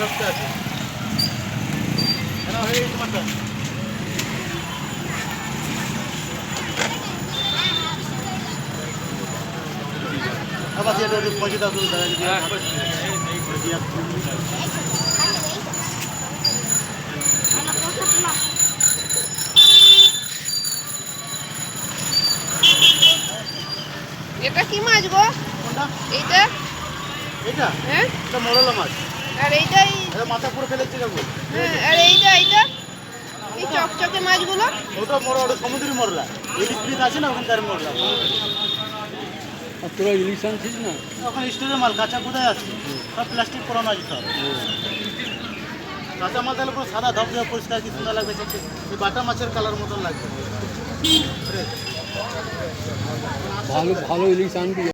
হচ্ছে আছে কেন হয়ে গেছে মাছটা আবার দিয়ে দাও পয়সা দাও তুমি দাদা এটা কি মাছ গো? কোনটা এইটা এটা হ্যাঁ এটা মরলা মাছ আর এইটাই এটা মাথা পুরো ফেলেছে কাকু হ্যাঁ আর এইটা এই চকচকে মাছগুলো ওটা মরলা ওটা সমুদ্রের মরলা এই ডিস্ট্রিক্ট আছে না ওখানকার মরলা আর তোরা ইলিশ আনছিস না? এখন স্টোরের মাল কাঁচা কোথায় আছে সব প্লাস্টিক পরানো আছে সব কাঁচা মাল তাহলে পুরো সাদা ধবধবে পরিষ্কার কি সুন্দর লাগবে দেখতে এই বাটা মাছের কালার মতন লাগবে ভালো ভালো ইলিশ আনবি।